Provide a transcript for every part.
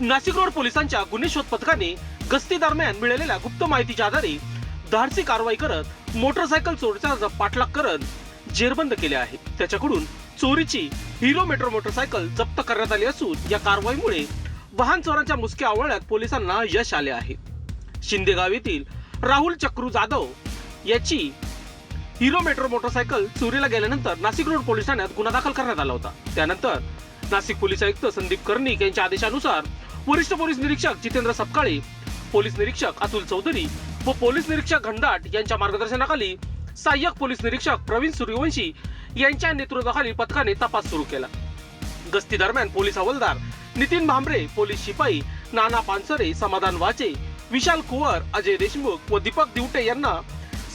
Nashik road पोलिसांच्या गुन्हे शोध पथकाने गस्ती दरम्यान मिळालेल्या गुप्त माहितीच्या आधारे धाडसी कारवाई करत मोटरसायकल चोरीचा पाठलाग करत जेरबंद केले आहे। त्याच्याकडून चोरीची हिरो मेट्रो मोटरसायकल जप्त करण्यात आली असून या कारवाईमुळे वाहन चोरांच्या मुसक्या आवळण्यात पोलिसांना यश आले आहे। शिंदेगाव येथील राहुल चक्रू जाधव याची हिरो मेट्रो मोटरसायकल चोरीला गेल्यानंतर नाशिक रोड पोलीस ठाण्यात गुन्हा दाखल करण्यात आला होता। त्यानंतर नाशिक पोलीस आयुक्त संदीप कर्णिक यांच्या आदेशानुसार वरिष्ठ पोलीस निरीक्षक जितेंद्र सपकाळे, पोलीस निरीक्षक अतुल चौधरी व पोलीस निरीक्षक घनदाट यांच्या मार्गदर्शनाखाली सहाय्यक पोलीस निरीक्षक प्रवीण सूर्यवंशी यांच्या नेतृत्वाखाली पथकाने तपास सुरू केला। गस्ती दरम्यान पोलीस हवालदार नितीन भांबरे, पोलीस शिपाई नाना पानसरे, समाधान वाचे, विशाल कुवर, अजय देशमुख व दीपक दिवटे यांना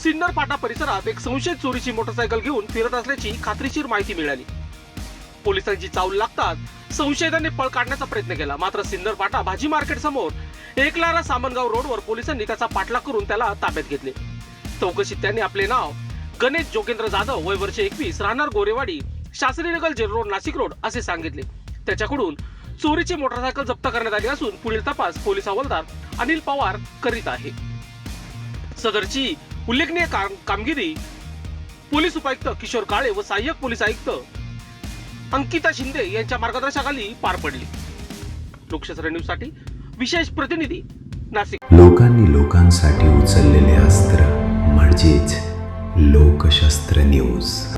सिन्नर फाटा परिसरात एक संशयित चोरीची मोटरसायकल घेऊन फिरत असल्याची खात्रीशीर माहिती मिळाली। पोलिसांची चावल लागतात संशयितांनी पळ काढण्याचा प्रयत्न केला, मात्र सिन्नर फाटा भाजी मार्केट समोर एकलारा सामनगाव रोडवर पोलिसांनी त्याचा पाठलाग करून त्याला ताब्यात घेतले। चौकशीत त्यांनी आपले नाव गणेश जोगेंद्र जाधव, वय वर्ष 21, राहणार Gorewadi, Shastri Nagar, gel road, Nashik road असे सांगितले। त्याच्याकडून चोरीची मोटरसायकल जप्त करण्यात आली असून पुढील तपास पोलीस हवालदार अनिल पवार करीत आहे। सदरची उल्लेखनीय कामगिरी पोलीस उपायुक्त किशोर काळे व सहाय्यक पोलीस आयुक्त अंकिता शिंदे यांच्या मार्गदर्शनाखाली पार पडली। लोकशास्त्र न्यूज साठी विशेष प्रतिनिधी नाशिक। लोकांनी लोकांसाठी उचललेले अस्त्र म्हणजेच लोकशास्त्र न्यूज।